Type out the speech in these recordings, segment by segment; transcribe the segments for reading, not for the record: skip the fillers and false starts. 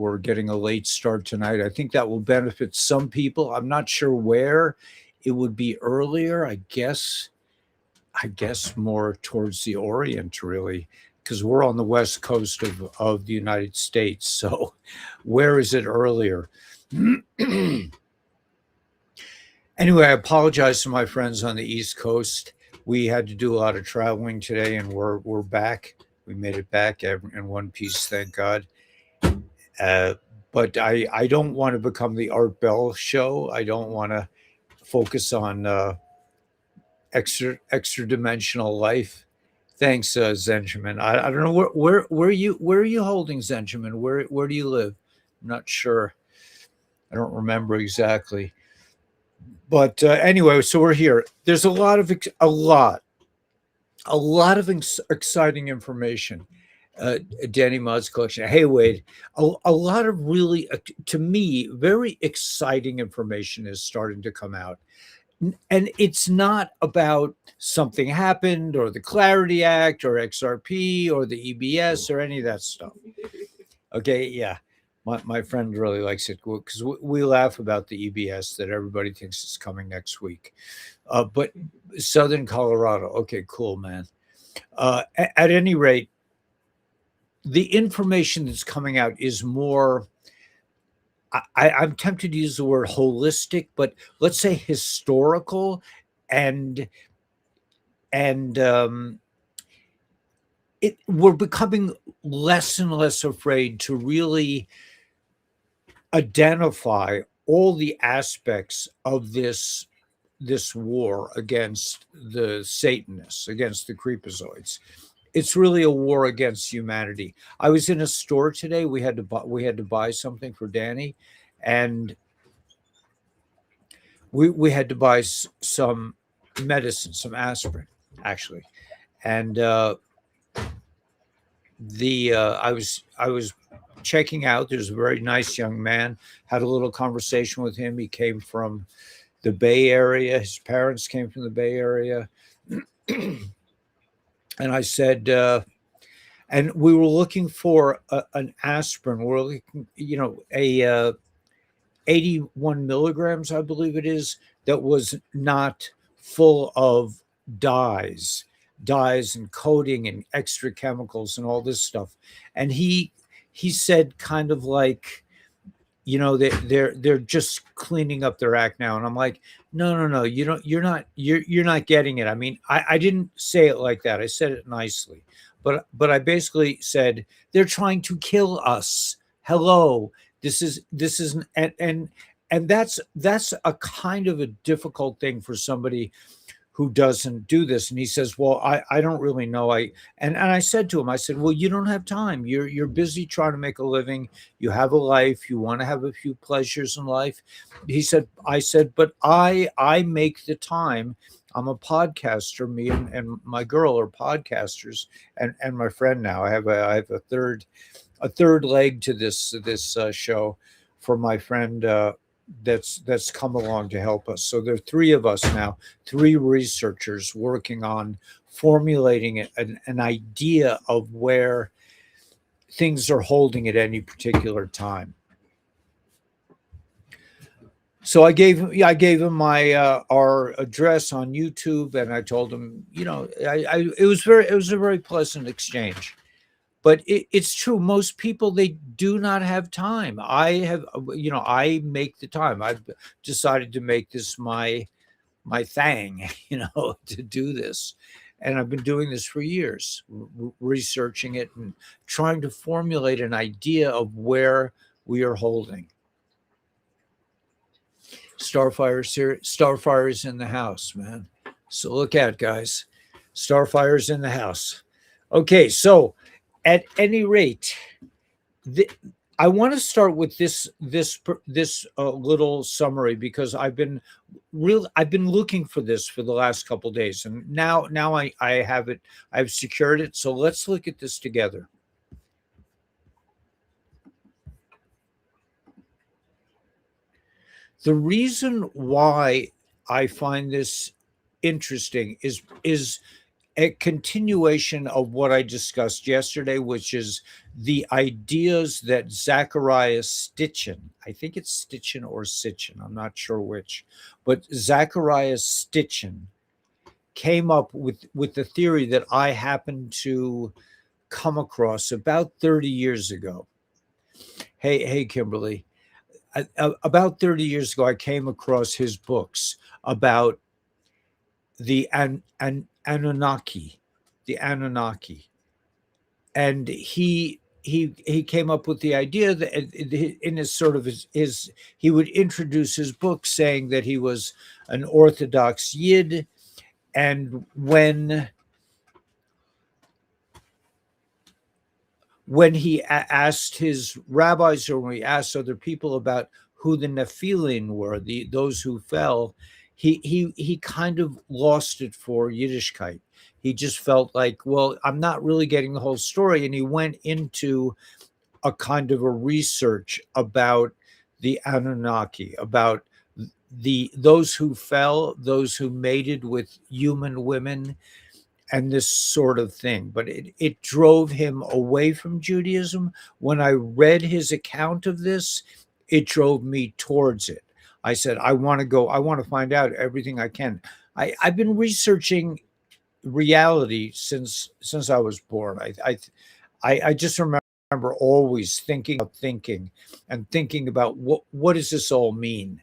we're getting a late start tonight. I think that will benefit some people. I'm not sure where it would be earlier. I guess more towards the Orient, really, because we're on the west coast of the United States. So, where is it earlier? Anyway, I apologize to my friends on the East Coast. We had to do a lot of traveling today, and we're back. We made it back in one piece, thank God. Uh, but I don't want to become the Art Bell show. I don't want to focus on extra dimensional life. Thanks, Zenjamin. I don't know where are you holding, Zenjamin? Where do you live? I'm not sure. I don't remember exactly. But anyway, so we're here. There's a lot of exciting information. Danny Mudd's collection. Hey, Wade, a lot of really, to me, very exciting information is starting to come out. And it's not about something happened or the Clarity Act or XRP or the EBS or any of that stuff. Okay, yeah. My friend really likes it because we laugh about the EBS that everybody thinks is coming next week. But Southern Colorado, okay, cool, man. At any rate, the information that's coming out is more, I'm tempted to use the word holistic, but let's say historical, and and we're becoming less and less afraid to really identify all the aspects of this war against the Satanists, against the creepazoids. It's really a war against humanity. I was in a store today. We had to buy something for Danny, and we had to buy some medicine, some aspirin, actually. And the I was checking out. There's a very nice young man. Had a little conversation with him. He came from the Bay Area. His parents came from the Bay Area, and I said, and we were looking for an aspirin. We're looking, a 81 milligrams, I believe it is, that was not full of dyes, dyes and coating and extra chemicals and all this stuff. And he said, kind of like, they're just cleaning up their act now. And I'm like, no, no, no, you're not getting it. I mean, I didn't say it like that. I said it nicely, but I basically said they're trying to kill us. Hello, this is and that's a kind of a difficult thing for somebody who doesn't do this. And he says, well, I don't really know. And I said to him, I said, well, you don't have time. You're busy trying to make a living. You have a life. You want to have a few pleasures in life. I said, but I make the time. I'm a podcaster. Me and my girl are podcasters, and my friend now. I have a third leg to this show for my friend that's come along to help us. So there are three of us now, three researchers working on formulating an idea of where things are holding at any particular time. So I gave him my our address on YouTube, and I told him, it was a very pleasant exchange. But it's true. Most people, they do not have time. I make the time. I've decided to make this my thing, to do this, and I've been doing this for years, researching it and trying to formulate an idea of where we are holding. Starfire's here. Starfire's in the house, man. So look out, guys. Starfire's in the house. Okay, so at any rate, I want to start with this little summary, because I've been looking for this for the last couple of days, and now I have it. I've secured it. So let's look at this together. The reason why I find this interesting is a continuation of what I discussed yesterday, which is the ideas that Zacharias Stitchin, I think it's Stitchin or Sitchin, I'm not sure which, but Zacharias Stitchin came up with the theory that I happened to come across about 30 years ago. Hey, Kimberly. About 30 years ago, I came across his books about the Anunnaki, the Anunnaki, and he came up with the idea that in his sort of his he would introduce his book saying that he was an Orthodox Yid, and when he asked his rabbis or when he asked other people about who the Nephilim were, those who fell, he kind of lost it for Yiddishkeit. He just felt like, well, I'm not really getting the whole story, and he went into a kind of a research about the Anunnaki, about those who fell, those who mated with human women, and this sort of thing. But it drove him away from Judaism. When I read his account of this, it drove me towards it. I said, I want to go, I want to find out everything I can. I've been researching reality since I was born. I just remember always thinking and thinking about what does this all mean,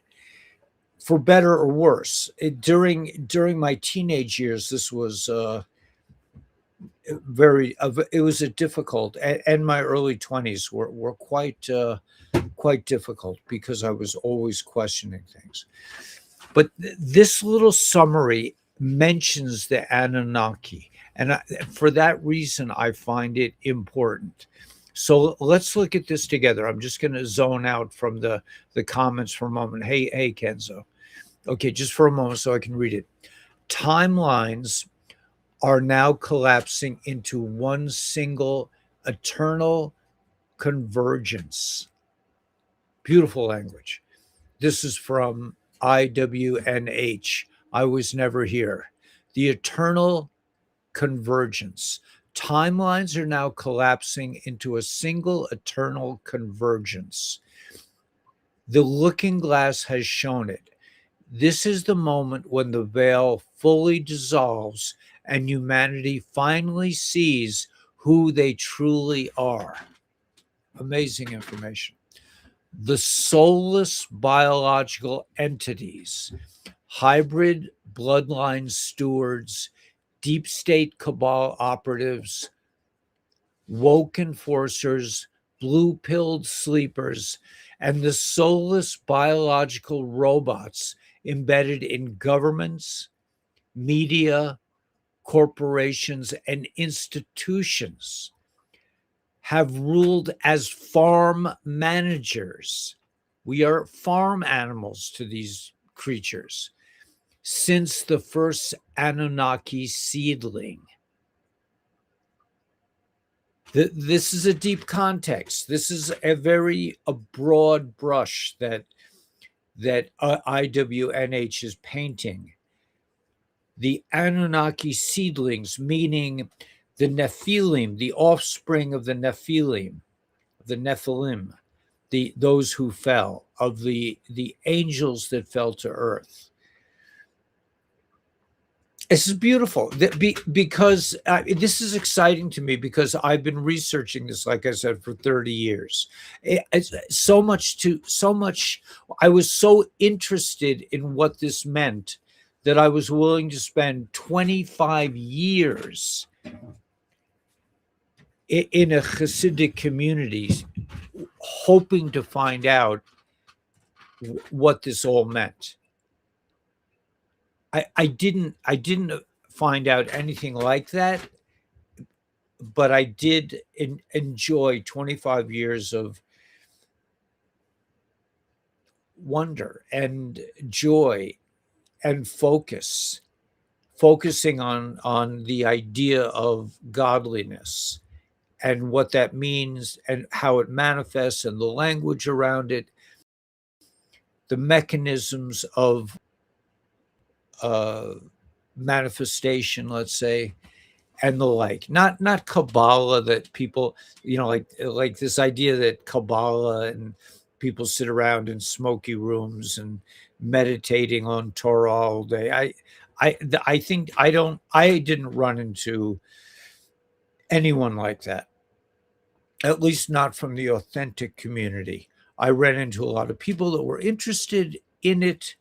for better or worse. During my teenage years, this was it was a difficult, and my early 20s were quite difficult because I was always questioning things. But this little summary mentions the Anunnaki, and for that reason I find it important. So let's look at this together. I'm just going to zone out from the comments for a moment. Hey Kenzo. Okay, just for a moment so I can read it. Timelines are now collapsing into one single eternal convergence. Beautiful language. This is from IWNH. I was never here. The eternal convergence. Timelines are now collapsing into a single eternal convergence. The looking glass has shown it. This is the moment when the veil fully dissolves and humanity finally sees who they truly are. Amazing information. The soulless biological entities, hybrid bloodline stewards, deep state cabal operatives, woke enforcers, blue-pilled sleepers, and the soulless biological robots embedded in governments, media, corporations, and institutions have ruled as farm managers. We are farm animals to these creatures since the first Anunnaki seedling. This is a deep context. This is a broad brush that IWNH is painting. The Anunnaki seedlings, meaning the Nephilim, the offspring of the Nephilim, those who fell, of the angels that fell to earth. This is beautiful because this is exciting to me because I've been researching this, like I said, for 30 years. It's so much. I was so interested in what this meant that I was willing to spend 25 years in a Hasidic community hoping to find out what this all meant. I didn't find out anything like that, but I did enjoy 25 years of wonder and joy and focusing on the idea of godliness and what that means and how it manifests and the language around it, the mechanisms of manifestation, let's say. and the like. Not Kabbalah that people, like this idea that Kabbalah and people sit around in smoky rooms and meditating on Torah all day. I think I didn't run into anyone like that, at least not from the authentic community. I ran into a lot of people that were interested in it,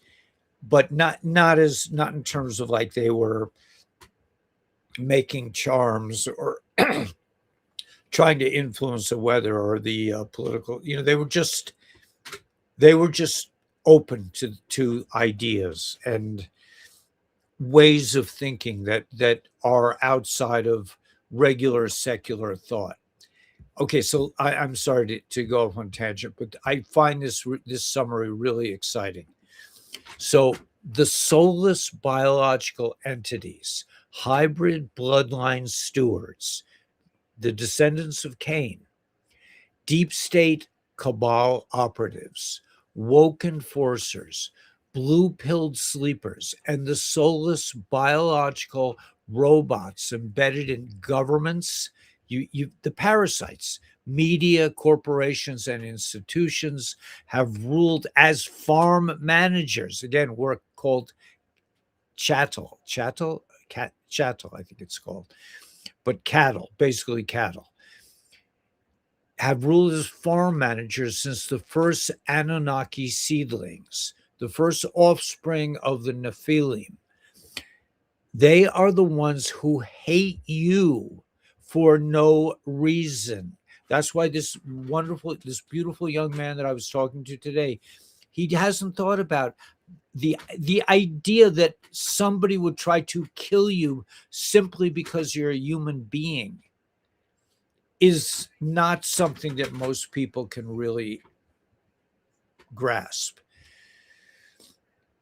but not in terms of like they were making charms or trying to influence the weather or the political. They were just open to ideas and ways of thinking that are outside of regular secular thought. Okay, so I'm sorry to go off on tangent, but I find this summary really exciting. So the soulless biological entities, hybrid bloodline stewards, the descendants of Cain, deep state cabal operatives, woke enforcers, blue-pilled sleepers, and the soulless biological robots embedded in governments, the parasites, media, corporations, and institutions have ruled as farm managers. Again, we're called chattel, I think it's called, but cattle, basically cattle, have ruled as farm managers since the first Anunnaki seedlings, the first offspring of the Nephilim. They are the ones who hate you for no reason. That's why this beautiful young man that I was talking to today, he hasn't thought about the idea that somebody would try to kill you simply because you're a human being is not something that most people can really grasp.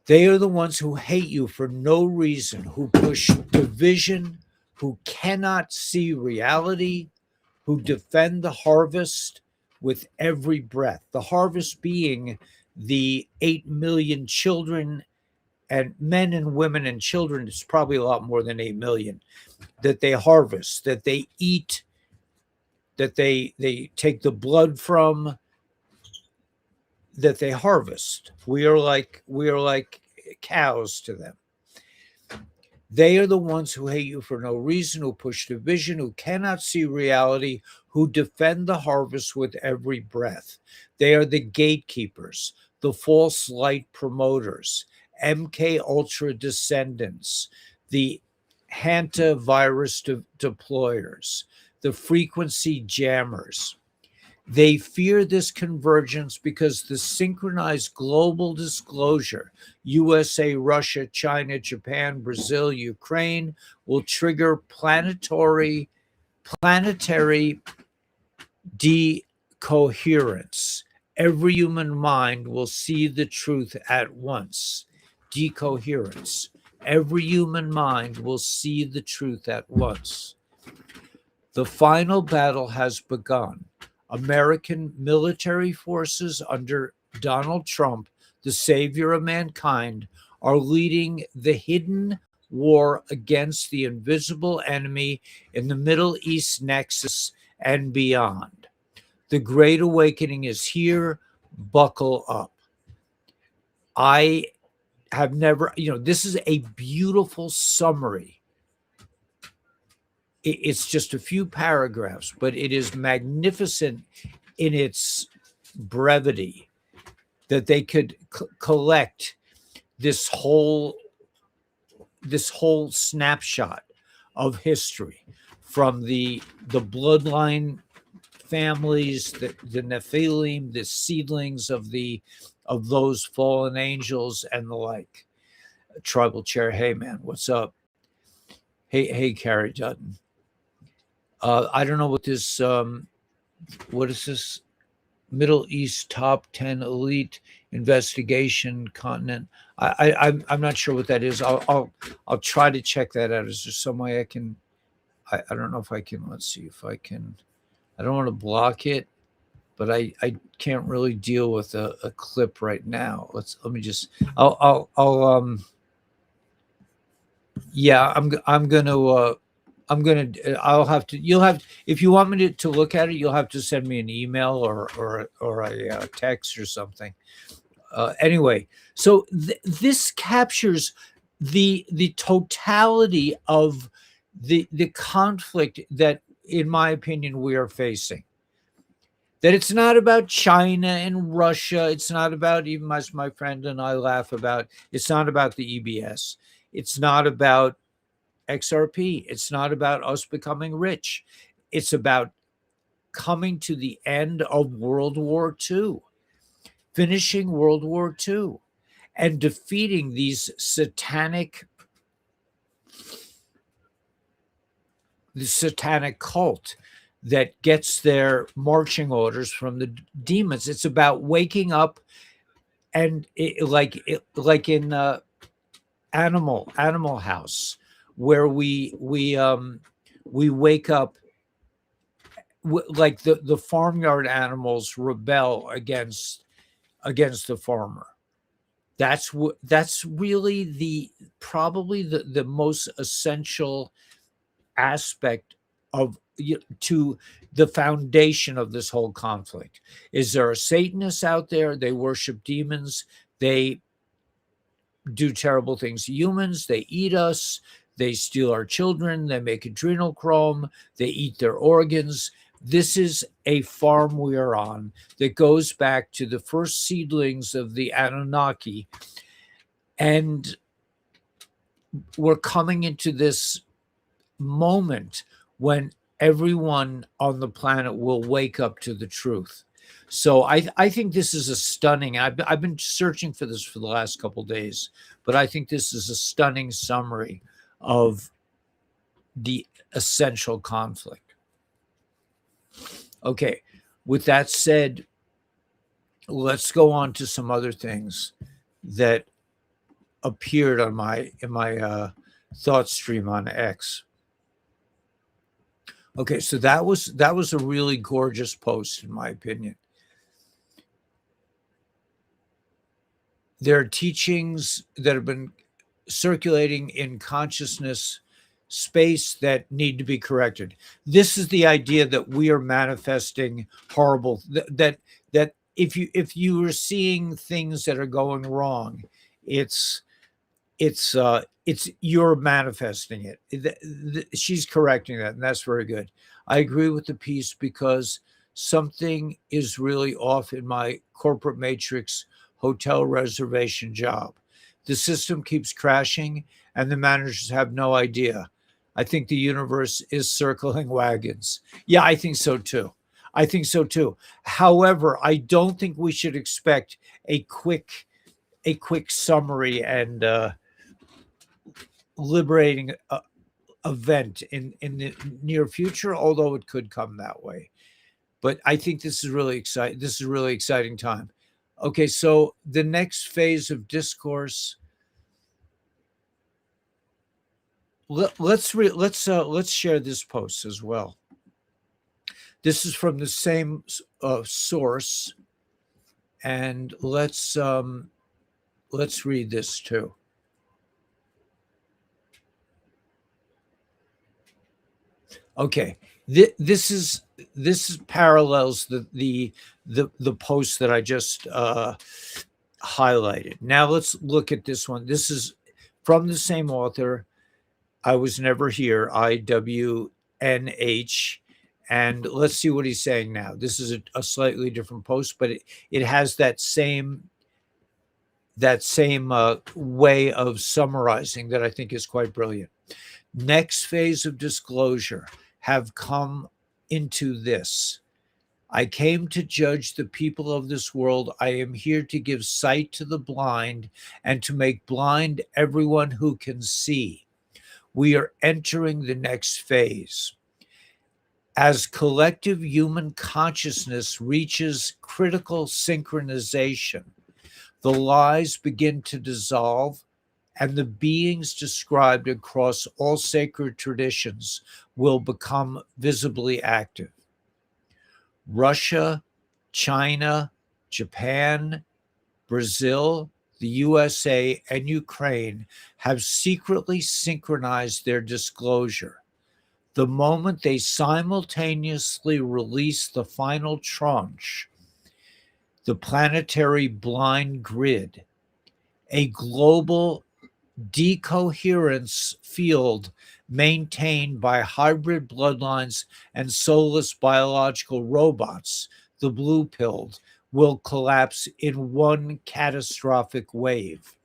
They are the ones who hate you for no reason, who push division, who cannot see reality, who defend the harvest with every breath. The harvest being the 8 million children and men and women and children. It's probably a lot more than 8 million that they harvest, that they eat, that they take the blood from, that they harvest. We are like cows to them. They are the ones who hate you for no reason, who push division, who cannot see reality, who defend the harvest with every breath. They are the gatekeepers, the false light promoters, MK Ultra descendants, the hantavirus deployers, the frequency jammers. They fear this convergence because the synchronized global disclosure, USA, Russia, China, Japan, Brazil, Ukraine, will trigger planetary decoherence. Every human mind will see the truth at once. Decoherence. Every human mind will see the truth at once. The final battle has begun. American military forces under Donald Trump, the savior of mankind, are leading the hidden war against the invisible enemy in the Middle East nexus and beyond. The Great Awakening is here. Buckle up. I have never, this is a beautiful summary. It's just a few paragraphs, but it is magnificent in its brevity that they could collect this whole snapshot of history from the bloodline families, the Nephilim, the seedlings of those fallen angels and the like. Tribal chair, hey man, what's up? Hey, Carrie Dutton. I don't know what this. What is this? Middle East top 10 elite investigation continent. I'm not sure what that is. I'll try to check that out. Is there some way I can? I don't know if I can. Let's see if I can. I don't want to block it, but I can't really deal with a clip right now. Let me just. I'll yeah. I'm gonna I'll have to. You'll have, if you want me to look at it, you'll have to send me an email or a text or something. Anyway, so this captures the totality of the conflict that, in my opinion, we are facing. That it's not about China and Russia. It's not about, even as my friend and I laugh about, it's not about the EBS. It's not about XRP. It's not about us becoming rich. It's about coming to the end of World War II, finishing World War II, and defeating these satanic, the satanic cult that gets their marching orders from the demons. It's about waking up, and like in Animal House, where we wake up, like the farmyard animals rebel against the farmer. That's really probably the most essential aspect of, to the foundation of this whole conflict. Is there are Satanists out there? They worship demons. They do terrible things to humans. They eat us. They steal our children. They make adrenochrome. They eat their organs. This is a farm we are on that goes back to the first seedlings of the Anunnaki. And we're coming into this moment when everyone on the planet will wake up to the truth. So I think this is a stunning, I've been searching for this for the last couple of days, but I think this is a stunning summary of the essential conflict. Okay, with that said, let's go on to some other things that appeared on in my thought stream on X. Okay, so that was a really gorgeous post, in my opinion. There are teachings that have been circulating in consciousness space that need to be corrected. This is the idea that we are manifesting horrible, that if you are seeing things that are going wrong, it's you're manifesting it. She's correcting that, and that's very good. I agree with the piece, because something is really off in my corporate matrix hotel reservation job. The system keeps crashing, and the managers have no idea. I think the universe is circling wagons. Yeah, I think so too. However, I don't think we should expect a quick summary and liberating event in the near future, although it could come that way. But I think this is really exciting. This is a really exciting time. Okay, so the next phase of discourse. Let's share this post as well. This is from the same source, and let's read this too. Okay, this parallels the post that I just highlighted. Now let's look at this one. This is from the same author. I was never here. IWNH. And let's see what he's saying now. This is a slightly different post, but it has that same way of summarizing that I think is quite brilliant. Next phase of disclosure have come into this. I came to judge the people of this world. I am here to give sight to the blind and to make blind everyone who can see. We are entering the next phase. As collective human consciousness reaches critical synchronization, the lies begin to dissolve, and the beings described across all sacred traditions will become visibly active. Russia, China, Japan, Brazil, the USA, and Ukraine have secretly synchronized their disclosure. the moment they simultaneously release the final tranche, the planetary blind grid, a global decoherence field maintained by hybrid bloodlines and soulless biological robots, the blue pilled, will collapse in one catastrophic wave.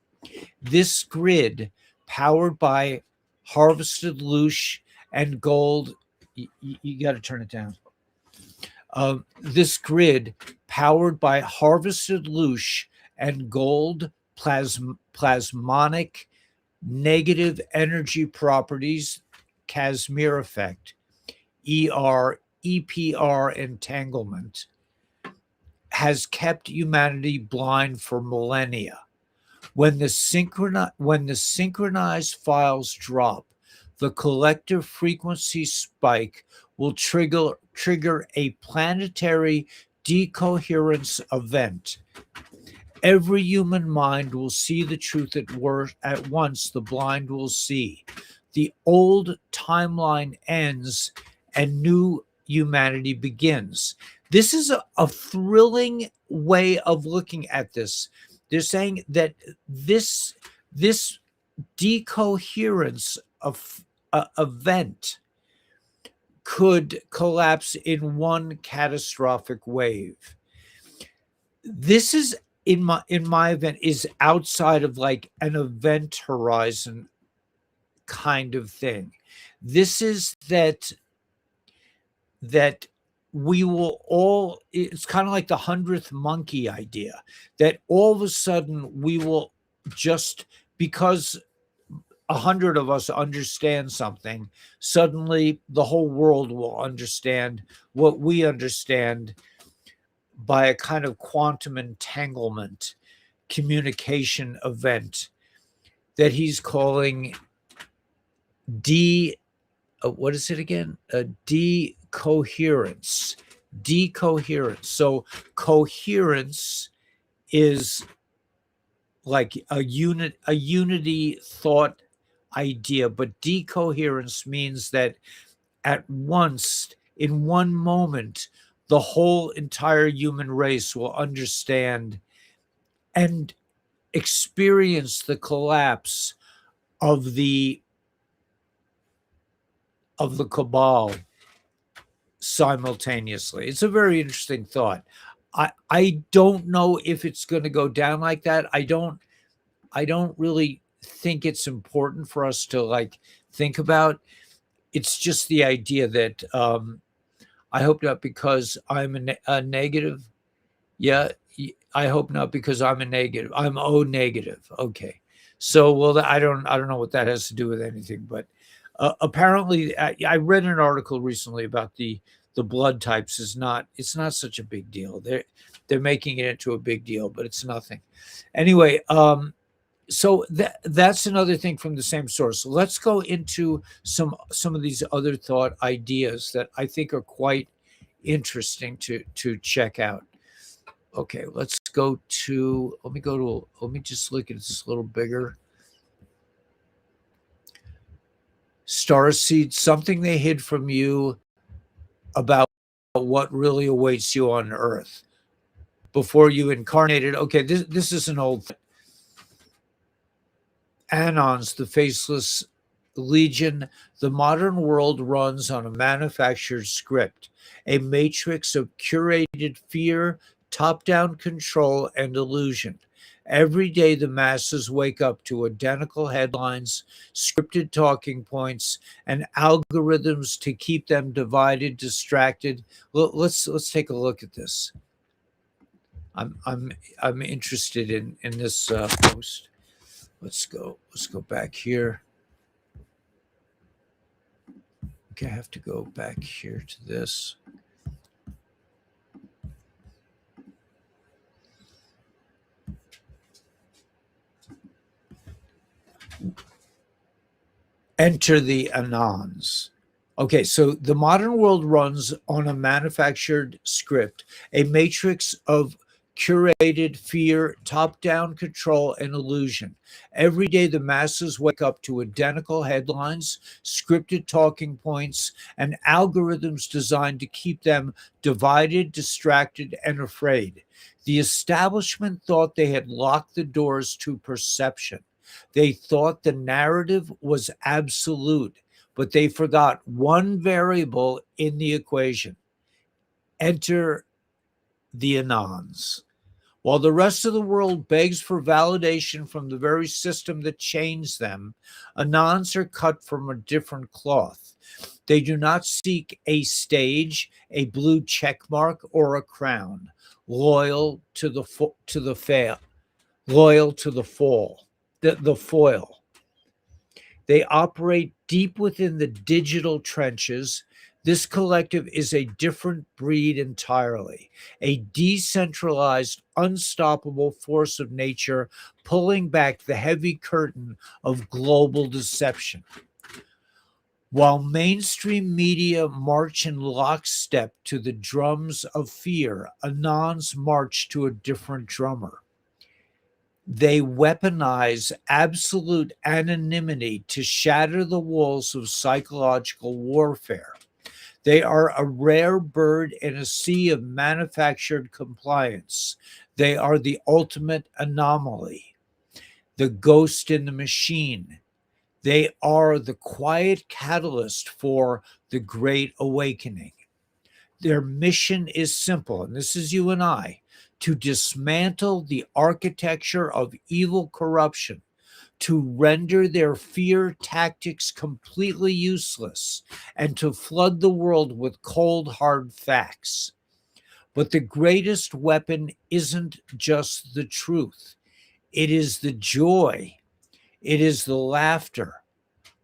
This grid, powered by harvested loosh and gold, you got to turn it down. This grid, powered by harvested loosh and gold plasmonic negative energy properties, Casimir effect, EPR entanglement, has kept humanity blind for millennia. When the synchronized files drop, the collective frequency spike will trigger a planetary decoherence event. Every human mind will see the truth at once. The blind will see. The old timeline ends and new humanity begins. This is a thrilling way of looking at this. They're saying that this decoherence of event could collapse in one catastrophic wave. This is in my event is outside of like an event horizon kind of thing. This is that we will all, it's kind of like the 100th monkey idea, that all of a sudden we will just, because 100 of us understand something, suddenly the whole world will understand what we understand by a kind of quantum entanglement communication event that he's calling what is it again? Decoherence. Decoherence. So coherence is like a unity thought idea, but decoherence means that at once, in one moment, the whole entire human race will understand and experience the collapse of the cabal simultaneously. It's a very interesting thought. I don't know if it's going to go down like that. I don't really think it's important for us to like think about. It's just the idea that I hope not because I'm a negative. Yeah, I hope not because I'm a negative. I'm O negative. Okay. So, well, I don't know what that has to do with anything, but apparently I read an article recently about the blood types it's not such a big deal. They're making it into a big deal, but it's nothing. Anyway, so that's another thing from the same source. So let's go into some of these other thought ideas that I think are quite interesting to check out. Okay, let me just look at this a little bigger. Starseed, something they hid from you about what really awaits you on Earth before you incarnated. Okay, this is an old thing. Anons, the Faceless Legion. The modern world runs on a manufactured script, a matrix of curated fear, top-down control, and illusion. Every day, the masses wake up to identical headlines, scripted talking points, and algorithms to keep them divided, distracted. Let's take a look at this. I'm interested in this post. Let's go back here. Okay, I have to go back here to this. Enter the Anons. Okay, so the modern world runs on a manufactured script, a matrix of curated fear, top-down control, and illusion. Every day, the masses wake up to identical headlines, scripted talking points, and algorithms designed to keep them divided, distracted, and afraid. The establishment thought they had locked the doors to perception. They thought the narrative was absolute, but they forgot one variable in the equation. Enter the Anons. While the rest of the world begs for validation from the very system that chains them, Anons are cut from a different cloth. They do not seek a stage, a blue check mark, or a crown. Loyal to the foil. They operate deep within the digital trenches. This collective is a different breed entirely, a decentralized, unstoppable force of nature, pulling back the heavy curtain of global deception. While mainstream media march in lockstep to the drums of fear, Anons march to a different drummer. They weaponize absolute anonymity to shatter the walls of psychological warfare. They are a rare bird in a sea of manufactured compliance. They are the ultimate anomaly, the ghost in the machine. They are the quiet catalyst for the Great Awakening. Their mission is simple, and this is you and I, to dismantle the architecture of evil corruption, to render their fear tactics completely useless, and to flood the world with cold, hard facts. But the greatest weapon isn't just the truth. It is the joy. It is the laughter.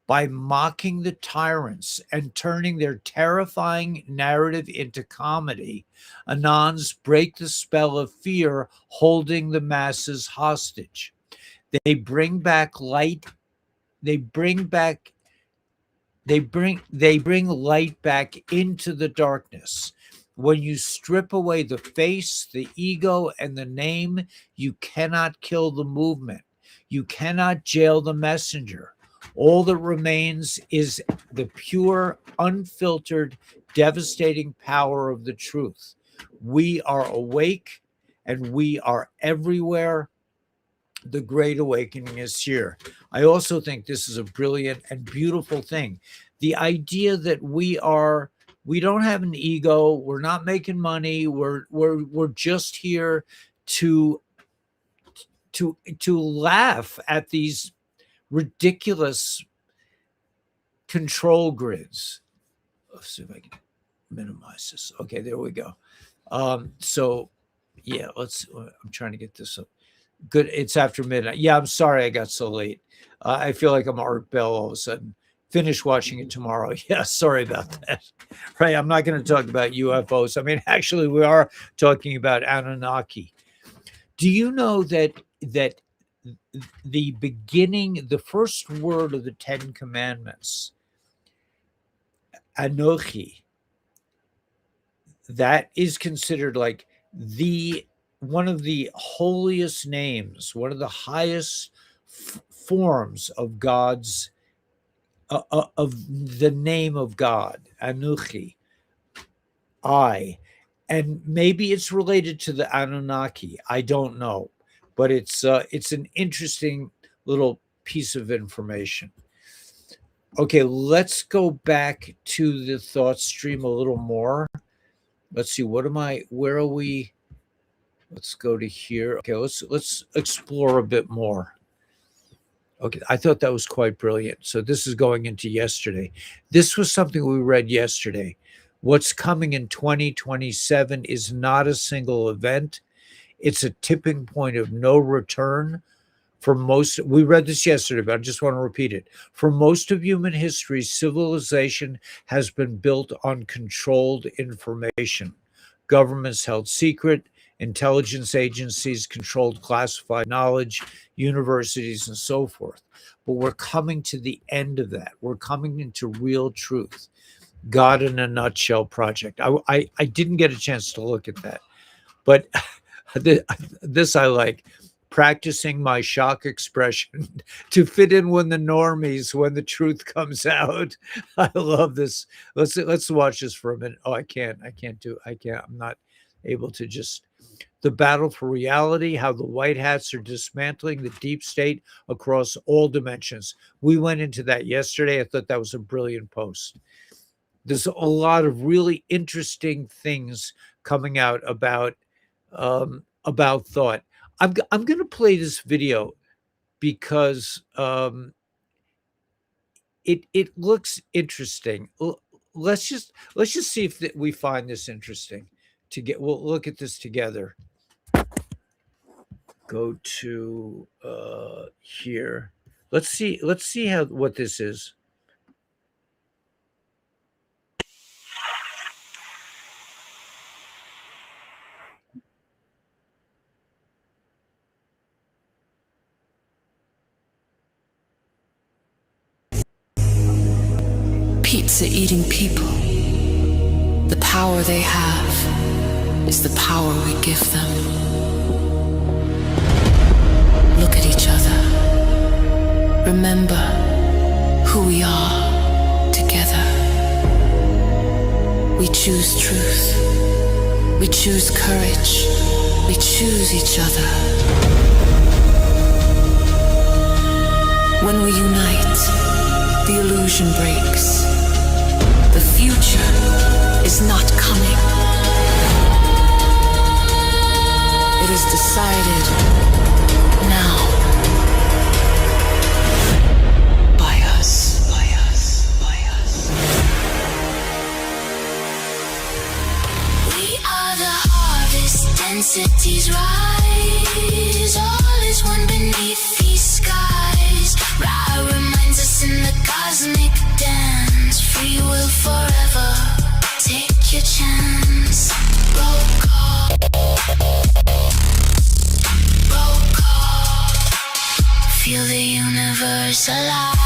By mocking the tyrants and turning their terrifying narrative into comedy, Anons break the spell of fear holding the masses hostage. They bring back light. They bring light back into the darkness. When you strip away the face, the ego, and the name, you cannot kill the movement. You cannot jail the messenger. All that remains is the pure, unfiltered, devastating power of the truth. We are awake and we are everywhere. The Great Awakening is here. I also think this is a brilliant and beautiful thing. The idea that we don't have an ego, we're not making money, we're just here to laugh at these ridiculous control grids. Let's see if I can minimize this. Okay, there we go. So yeah, I'm trying to get this up. Good. It's after midnight. Yeah, I'm sorry I got so late. I feel like I'm Art Bell all of a sudden. Finish watching it tomorrow. Yeah, sorry about that. Right, I'm not going to talk about UFOs. I mean, actually, we are talking about Anunnaki. Do you know that the beginning, the first word of the Ten Commandments, Anochi, that is considered like one of the holiest names, one of the highest forms of God's of the name of God, Anuchi, I, and maybe it's related to the Anunnaki. I don't know, but it's an interesting little piece of information. Okay, let's go back to the thought stream a little more. Let's see, where are we? Let's go to here. Okay, let's explore a bit more. Okay, I thought that was quite brilliant. So this is going into yesterday. This was something we read yesterday. What's coming in 2027 is not a single event. It's a tipping point of no return. For most, we read this yesterday, but I just want to repeat it. For most of human history, civilization has been built on controlled information. Governments held secret, intelligence agencies controlled classified knowledge, universities, and so forth. But we're coming to the end of that. We're coming into real truth. God in a Nutshell project. I didn't get a chance to look at that, but This I like. Practicing my shock expression to fit in when the normies when the truth comes out. I love this. Let's watch this for a minute. Oh, I can't. I'm not able to just the battle for reality, how the white hats are dismantling the deep state across all dimensions. We went into that yesterday. I thought that was a brilliant post. There's a lot of really interesting things coming out about thought. I'm going to play this video because it looks interesting. Let's just see if we find this interesting. We'll look at this together. Go to here. Let's see what this is. Pizza eating people. The power they have is the power we give them. Look at each other. Remember who we are together. We choose truth. We choose courage. We choose each other. When we unite, the illusion breaks. The future is not coming. It is decided now by us. We are the harvest, densities rise. All is one beneath these skies. Ra reminds us in the cosmic dance. Free will forever, take your chance. Roll call. Roll call. Feel the universe alive.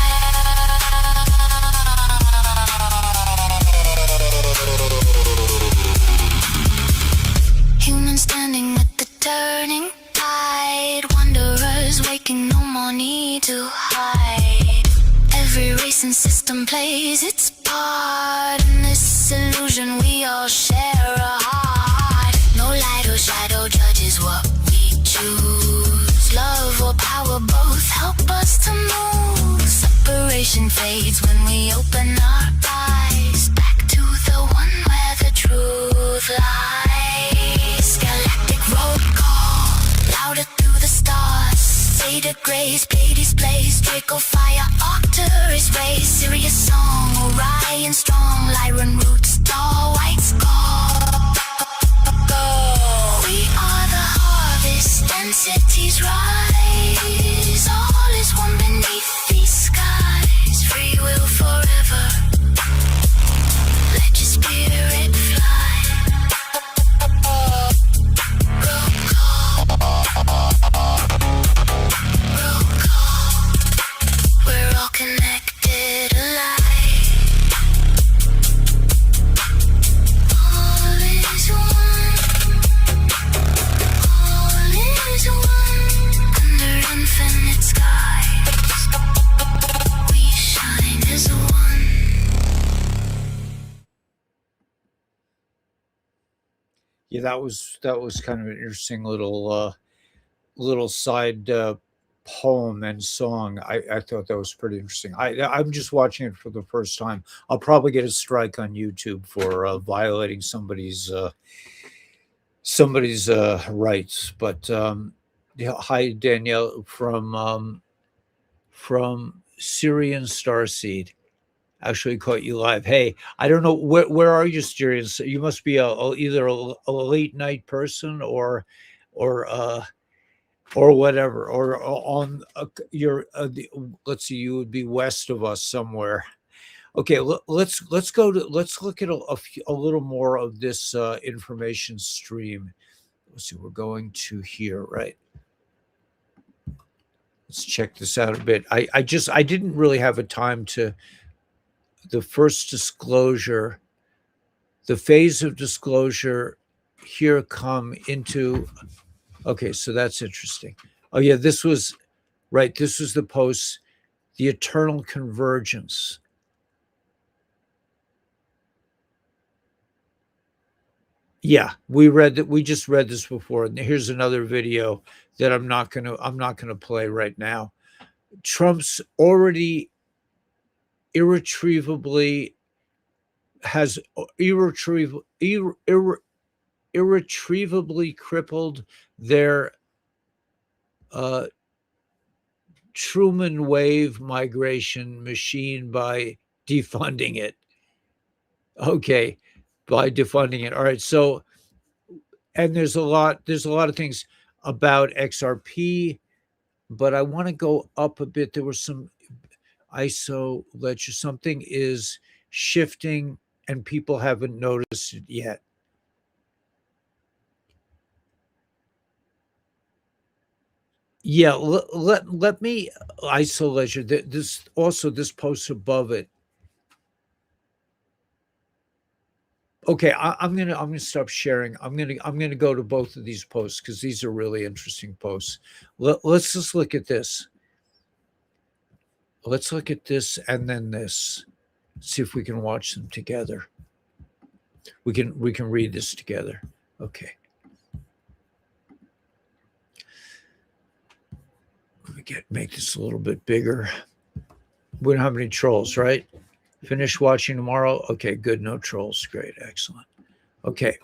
Humans standing at the turning tide. Wanderers waking, no more need to hide. Every race and system plays its part. In this illusion we all share a heart. No light or shadow judges what we choose. Love or power both help us to move. Separation fades when we open our eyes. Back to the one where the truth lies. Galactic roll call, louder through the stars. Zeta grace, Pleiades blaze, Draco fire, Arcturus rays, Sirius song, Orion strong, Lyran roots, tall white skull. We are the harvest, densities rise. All is one beneath these skies. Free will forever. Let your spirit fly. Roll call. Roll call. We're all connected alive. All is one. All is one. Under infinite skies, we shine as one. Yeah, that was kind of an interesting little side poem and song. I thought that was pretty interesting. I'm just watching it for the first time. I'll probably get a strike on YouTube for violating somebody's rights. But yeah, hi Danielle from Syrian Starseed. Actually caught you live. Hey, I don't know where are you, Syrian? You must be either a late night person or whatever, or on your let's see, you would be west of us somewhere. Okay, let's look at a little more of this information stream. Let's see, we're going to here, right? Let's check this out a bit. I didn't really have a time to the first disclosure, the phase of disclosure here come into Okay, so that's interesting. Oh yeah, this was right. This was the post, the eternal convergence. Yeah, we read that. We just read this before. And here's another video that I'm not gonna play right now. Trump's already irretrievably has irretrievably crippled their uh, Truman wave migration machine by defunding it. Okay, by defunding it. All right. So, and there's a lot of things about XRP, but I want to go up a bit. There was some ISO ledger. Something is shifting, and people haven't noticed it yet. Yeah, let me ISO ledger. This also, this post above it. Okay, I'm gonna stop sharing. I'm gonna go to both of these posts because these are really interesting posts. Let's just look at this. Let's look at this and then this. See if we can watch them together. We can read this together. Okay. Make this a little bit bigger. We don't have any trolls, right? Finish watching tomorrow. Okay, good. No trolls. Great. Excellent. Okay.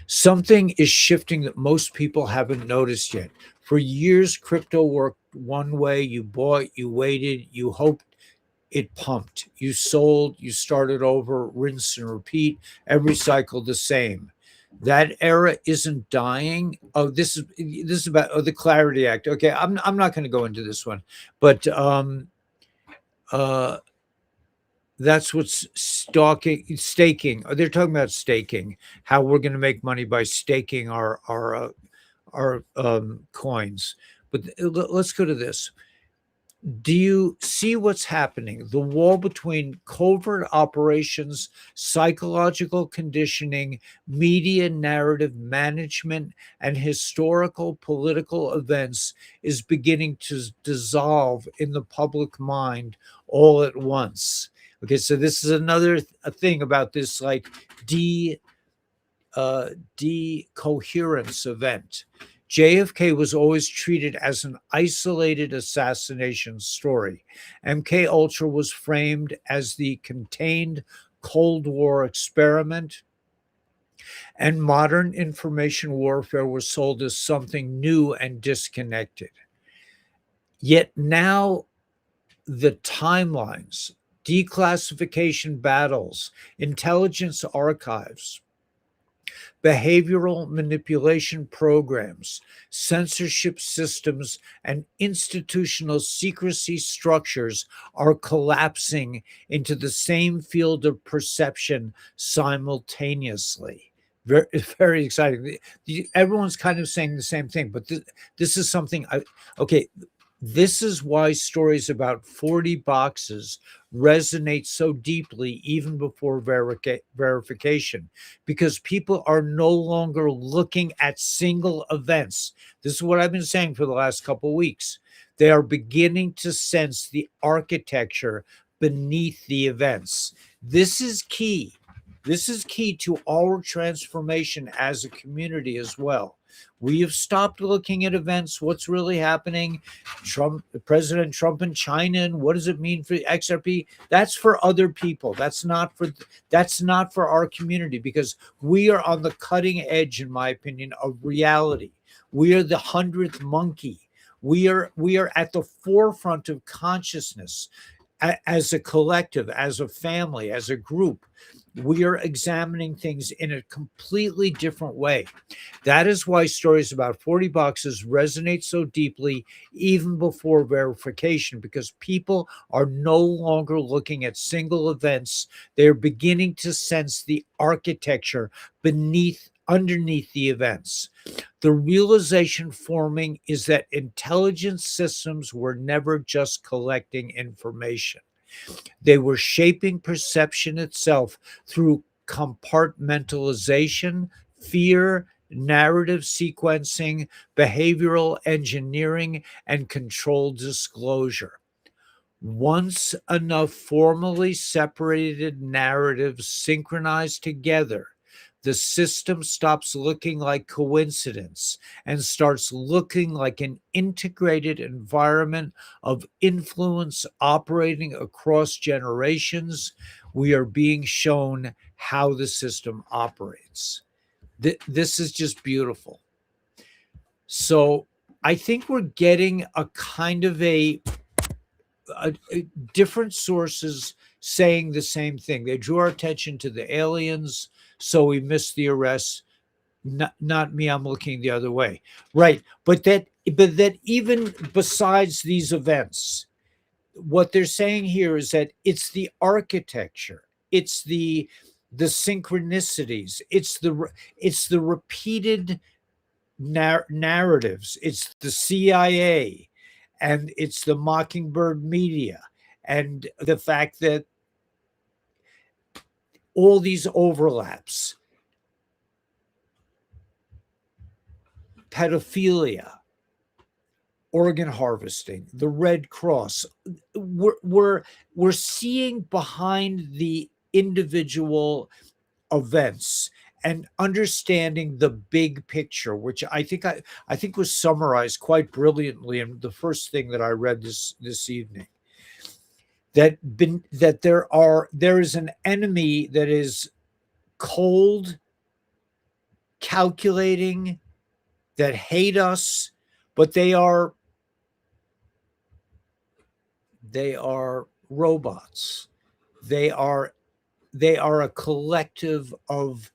Something is shifting that most people haven't noticed yet. For years, crypto worked one way. You bought, you waited, you hoped it pumped. You sold, you started over, rinse and repeat, every cycle the same. That era isn't dying. Oh, this is about the Clarity Act. Okay, I'm not going to go into this one, but uh that's what's staking. They're talking about staking, how we're going to make money by staking our coins. But let's go to this. Do you see what's happening? The wall between covert operations, psychological conditioning, media narrative management, and historical political events is beginning to dissolve in the public mind all at once. Okay, so this is another a thing about this like de decoherence event. JFK was always treated as an isolated assassination story. MK Ultra was framed as the contained Cold War experiment, and modern information warfare was sold as something new and disconnected. Yet now the timelines, declassification battles, intelligence archives, behavioral manipulation programs, censorship systems, and institutional secrecy structures are collapsing into the same field of perception simultaneously. Very, very exciting. Everyone's kind of saying the same thing, but this is something okay. This is why stories about 40 boxes resonate so deeply even before verification, because people are no longer looking at single events. This is what I've been saying for the last couple of weeks. They are beginning to sense the architecture beneath the events. This is key. This is key to our transformation as a community as well. We have stopped looking at events, what's really happening, President Trump in China, and what does it mean for XRP? That's for other people. That's not for our community, because we are on the cutting edge, in my opinion, of reality. We are the 100th monkey. We are at the forefront of consciousness as a collective, as a family, as a group. We are examining things in a completely different way. That is why stories about 40 boxes resonate so deeply even before verification, because people are no longer looking at single events. They're beginning to sense the architecture underneath the events. The realization forming is that intelligence systems were never just collecting information. They were shaping perception itself through compartmentalization, fear, narrative sequencing, behavioral engineering, and controlled disclosure. Once enough formally separated narratives synchronize together, the system stops looking like coincidence and starts looking like an integrated environment of influence operating across generations. We are being shown how the system operates. This is just beautiful. So I think we're getting a kind of a different sources saying the same thing. They drew our attention to the aliens, so we missed the arrest. Not me, I'm looking the other way. Right. But that even besides these events, what they're saying here is that it's the architecture, it's the synchronicities, it's the repeated narratives, it's the CIA, and it's the Mockingbird media, and the fact that all these overlaps, pedophilia, organ harvesting, the Red Cross, we're seeing behind the individual events and understanding the big picture, which I think was summarized quite brilliantly in the first thing that I read this evening. That there is an enemy that is cold, calculating, that hate us, but they are robots. They are a collective of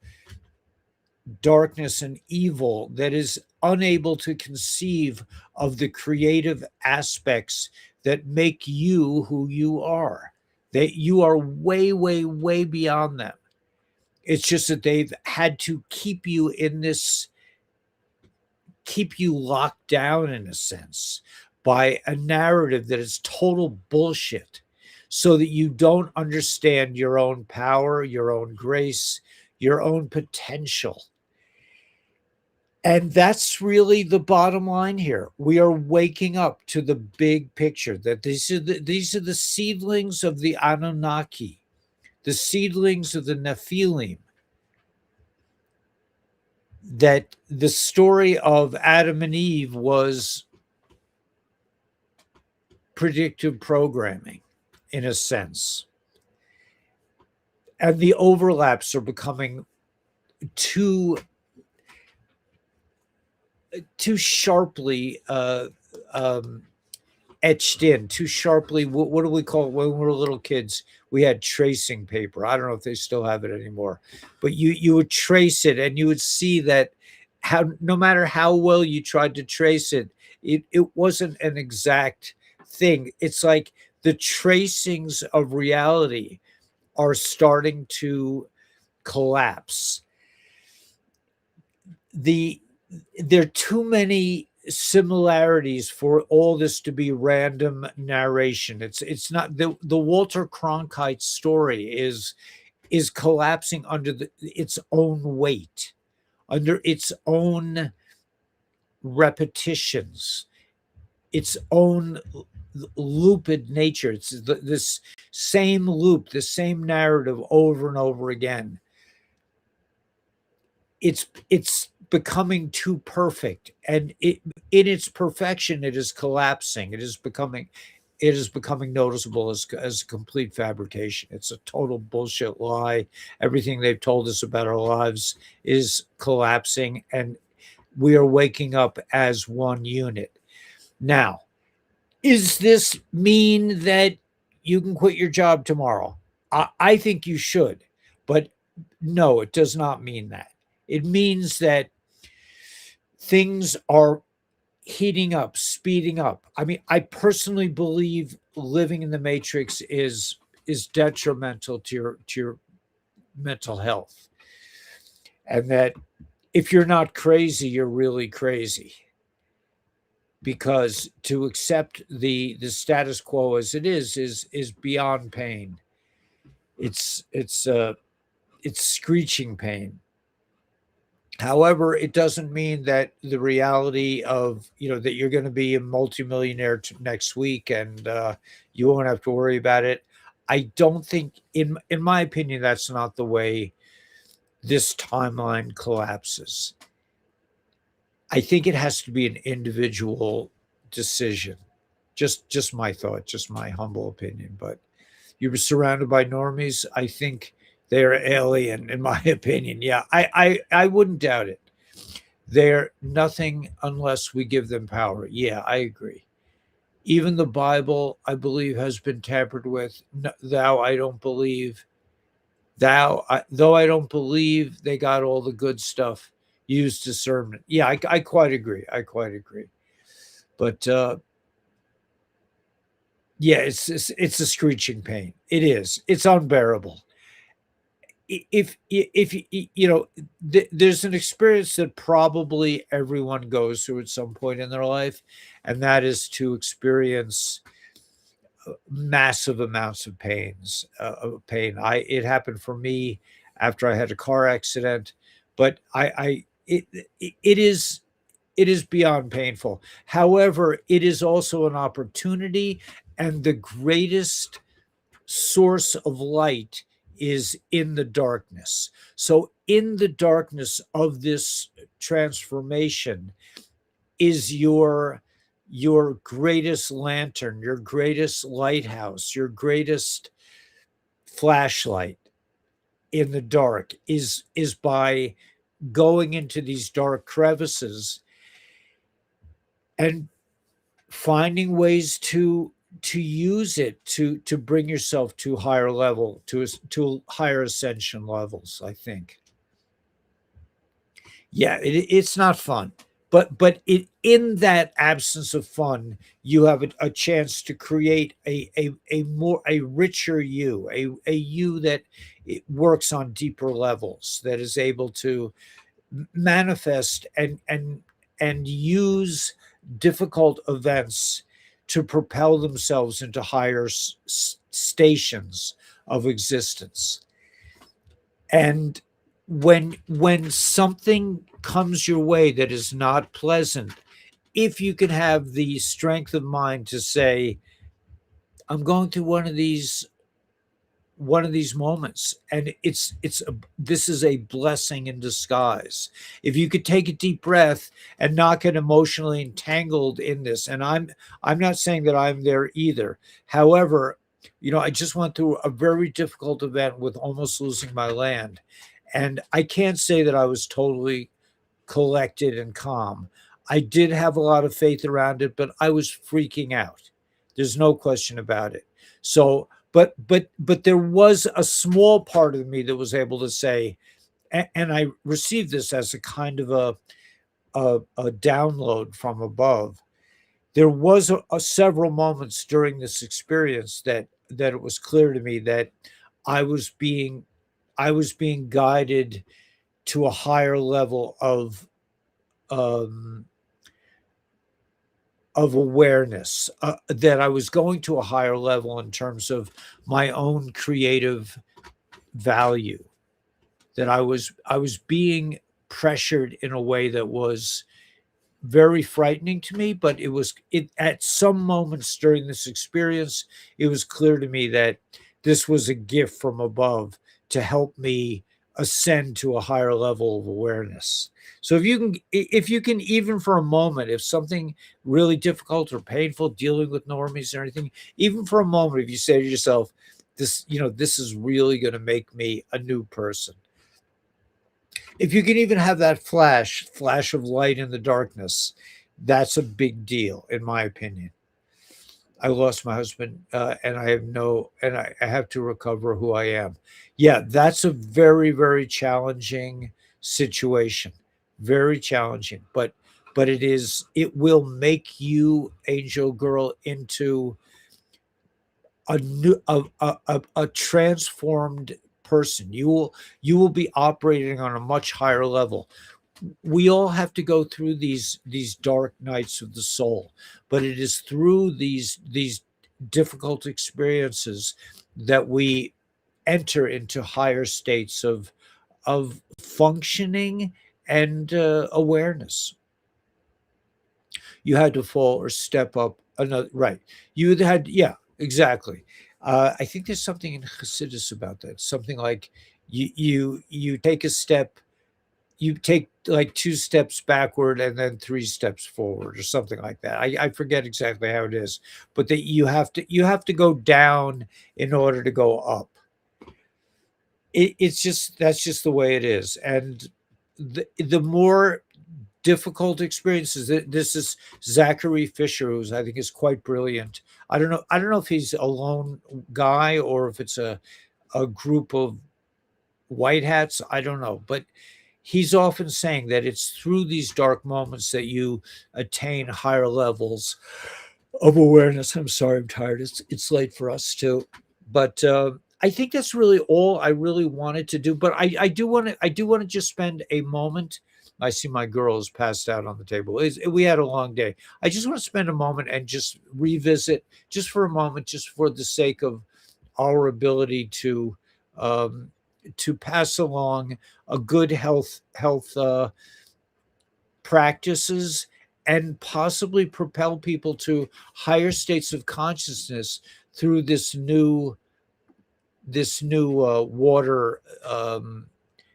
darkness and evil that is unable to conceive of the creative aspects that make you who you are. That you are way, way, way beyond them. It's just that they've had to keep you locked down in a sense by a narrative that is total bullshit, so that you don't understand your own power, your own grace, your own potential. And that's really the bottom line here. We are waking up to the big picture, that these are the seedlings of the Anunnaki, the seedlings of the Nephilim, that the story of Adam and Eve was predictive programming in a sense. And the overlaps are becoming too sharply etched in, too sharply. What do we call it when we were little kids? We had tracing paper. I don't know if they still have it anymore, but you would trace it and you would see that no matter how well you tried to trace it, it wasn't an exact thing. It's like the tracings of reality are starting to collapse. There are too many similarities for all this to be random narration. It's not the Walter Cronkite story is collapsing under its own weight, under its own repetitions, its own looped nature. It's this same loop, the same narrative over and over again. It's becoming too perfect, and in its perfection, it is collapsing. It is becoming noticeable as a complete fabrication. It's a total bullshit lie. Everything they've told us about our lives is collapsing, and we are waking up as one unit. Now, is this mean that you can quit your job tomorrow? I think you should, but no, it does not mean that. It means that things are heating up, speeding up. I mean, I personally believe living in the matrix is detrimental to your mental health, and that if you're not crazy, you're really crazy. Because to accept the status quo as it is beyond pain. It's screeching pain. However, it doesn't mean that the reality of, that you're going to be a multimillionaire next week, and you won't have to worry about it. I don't think, in my opinion, that's not the way this timeline collapses. I think it has to be an individual decision. Just my thought, just my humble opinion. But you were surrounded by normies. I think they're alien, in my opinion. Yeah, I wouldn't doubt it. They're nothing unless we give them power. Yeah, I agree. Even the Bible, I believe, has been tampered with. Thou, I don't believe. Though I don't believe they got all the good stuff, used discernment. Yeah, I quite agree. I quite agree. But yeah, it's a screeching pain. It is. It's unbearable. If there's an experience that probably everyone goes through at some point in their life, and that is to experience massive amounts of pain. It happened for me after I had a car accident, but it is beyond painful. However, it is also an opportunity, and the greatest source of light is in the darkness. So, in the darkness of this transformation is your greatest lantern, your greatest lighthouse, your greatest flashlight in the dark is by going into these dark crevices and finding ways to use it to bring yourself to higher level, to higher ascension levels, I think. Yeah, it's not fun, but in that absence of fun, you have a chance to create a richer you, a you that it works on deeper levels, that is able to manifest and use difficult events to propel themselves into higher stations of existence. And when something comes your way that is not pleasant, if you can have the strength of mind to say, I'm going through one of these moments, and this is a blessing in disguise. If you could take a deep breath and not get emotionally entangled in this, and I'm not saying that I'm there either. However, I just went through a very difficult event with almost losing my land, and I can't say that I was totally collected and calm. I did have a lot of faith around it, but I was freaking out. There's no question about it. So, but there was a small part of me that was able to say, and I received this as a kind of a download from above. There was several moments during this experience that it was clear to me that I was being I was being guided to a higher level um, of awareness, that I was going to a higher level in terms of my own creative value, that I was being pressured in a way that was very frightening to me, but it at some moments during this experience, it was clear to me that this was a gift from above to help me ascend to a higher level of awareness. So if you can even for a moment, if something really difficult or painful dealing with normies or anything, even for a moment, if you say to yourself, this is really going to make me a new person. If you can even have that flash of light in the darkness, that's a big deal, in my opinion. I lost my husband, and I have to recover who I am. Yeah, that's a very, very challenging situation, very challenging. But it will make you, Angel Girl, into a transformed person. You will be operating on a much higher level. We all have to go through these dark nights of the soul, but it is through these difficult experiences that we enter into higher states of functioning and awareness. You had to fall or step up another, right. You had, yeah, exactly. I think there's something in Hasidus about that. Something like you take a step, you take like 2 steps backward and then 3 steps forward or something like that. I forget exactly how it is, but that you have to go down in order to go up. It's just, that's just the way it is. And the more difficult experiences, this is Zachary Fisher, who's, I think, is quite brilliant. I don't know if he's a lone guy or if it's a group of white hats. I don't know, but he's often saying that it's through these dark moments that you attain higher levels of awareness. I'm sorry, I'm tired. It's late for us too, but I think that's really all I really wanted to do. But I do want to just spend a moment. I see my girl is passed out on the table. We had a long day. I just want to spend a moment and just revisit, just for a moment, just for the sake of our ability um, to pass along a good health practices, and possibly propel people to higher states of consciousness through this new water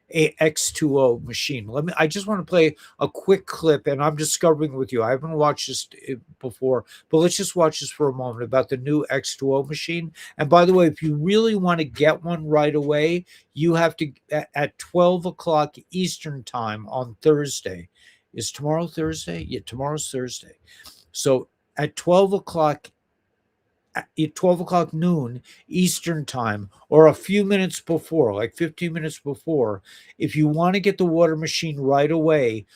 X2O machine. I just want to play a quick clip, and I'm discovering with you. I haven't watched this before, but let's just watch this for a moment about the new X2O machine. And by the way, if you really want to get one right away, you have to, at 12 o'clock Eastern time on Thursday. Is tomorrow Thursday? Yeah, tomorrow's Thursday. So at 12 o'clock noon Eastern time, or a few minutes before, like 15 minutes before, if you want to get the water machine right away,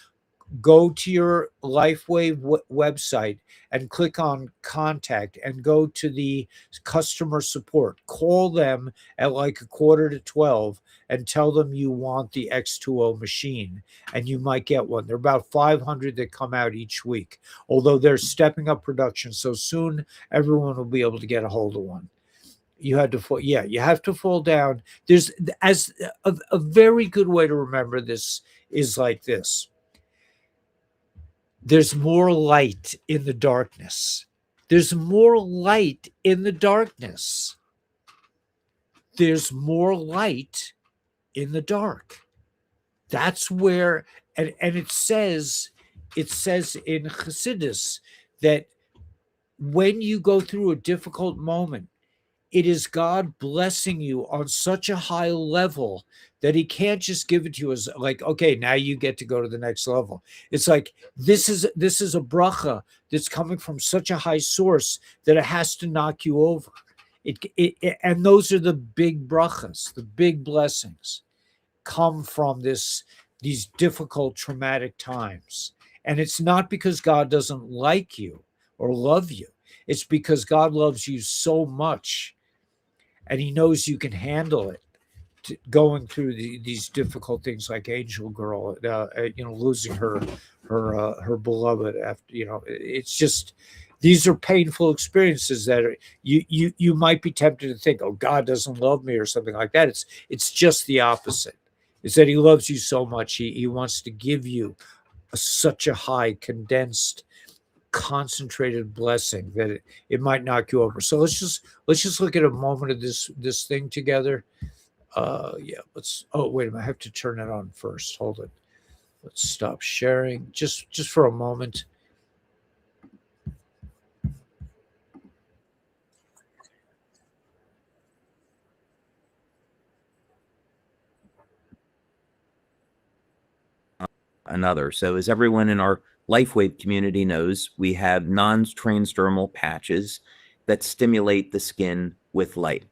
go to your LifeWave website and click on contact and go to the customer support. Call them at like 11:45 and tell them you want the X2O machine, and you might get one. There are about 500 that come out each week, although they're stepping up production. So soon everyone will be able to get a hold of one. You had to fall, yeah, you have to fall down. There's, as a very good way to remember this is like this: there's more light in the darkness. There's more light in the darkness. There's more light in the dark. That's where, and it says in Chassidus that when you go through a difficult moment, it is God blessing you on such a high level that he can't just give it to you as like, okay, now you get to go to the next level. It's like, this is a bracha that's coming from such a high source that it has to knock you over. And those are the big brachas, the big blessings come from these difficult, traumatic times. And it's not because God doesn't like you or love you. It's because God loves you so much, and he knows you can handle it, going through these difficult things, like Angel Girl, losing her beloved after, it's just, these are painful experiences that you might be tempted to think, oh, God doesn't love me or something like that. It's just the opposite. It's that he loves you so much. He wants to give you such a high, condensed, concentrated blessing that it might knock you over. So let's just look at a moment of this thing together. Wait a minute, I have to turn it on first. Hold it. Let's stop sharing just for a moment. Another. So as everyone in our LifeWave community knows, we have non-transdermal patches that stimulate the skin with light.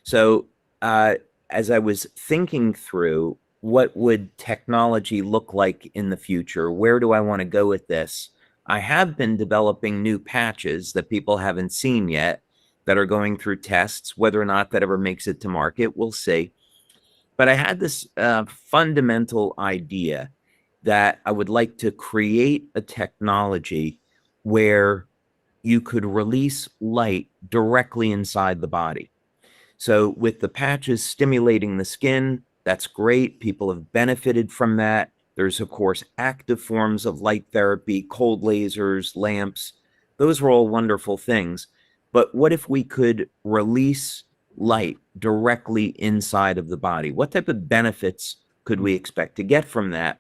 So as I was thinking through what would technology look like in the future, where do I want to go with this? I have been developing new patches that people haven't seen yet that are going through tests. Whether or not that ever makes it to market, we'll see. But I had this fundamental idea that I would like to create a technology where you could release light directly inside the body. So with the patches stimulating the skin, that's great. People have benefited from that. There's, of course, active forms of light therapy, cold lasers, lamps. Those were all wonderful things. But what if we could release light directly inside of the body? What type of benefits could we expect to get from that?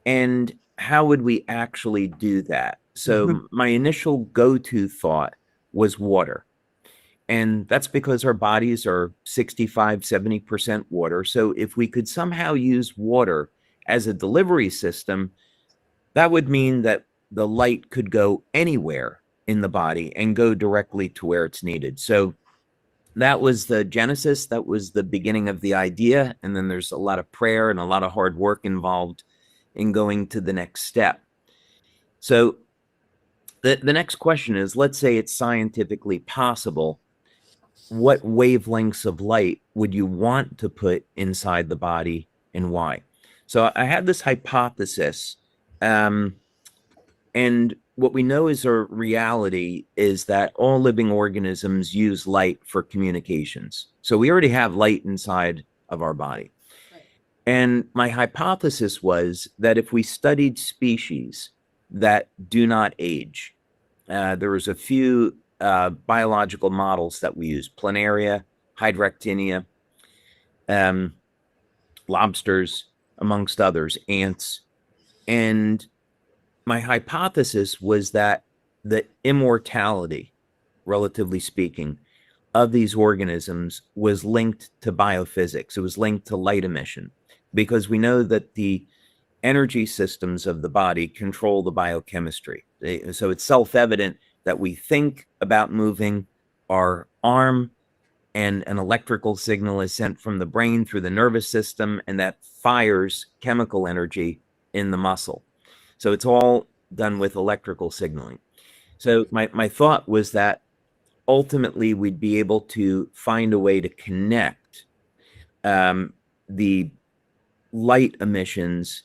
And how would we actually do that? So my initial go-to thought was water. And that's because our bodies are 65, 70% water. So if we could somehow use water as a delivery system, that would mean that the light could go anywhere in the body and go directly to where it's needed. So that was the genesis. That was the beginning of the idea. And then there's a lot of prayer and a lot of hard work involved in going to the next step. So the next question is, let's say it's scientifically possible. What wavelengths of light would you want to put inside the body and why? So I had this hypothesis, and what we know is a reality is that all living organisms use light for communications. So we already have light inside of our body. Right. And my hypothesis was that if we studied species that do not age, there was a few biological models that we use: planaria, hydractinia, lobsters, amongst others, ants. And my hypothesis was that the immortality, relatively speaking, of these organisms was linked to biophysics. It was linked to light emission, because we know that the energy systems of the body control the biochemistry. So it's self-evident that we think about moving our arm and an electrical signal is sent from the brain through the nervous system, and that fires chemical energy in the muscle. So it's all done with electrical signaling. So my thought was that ultimately we'd be able to find a way to connect the light emissions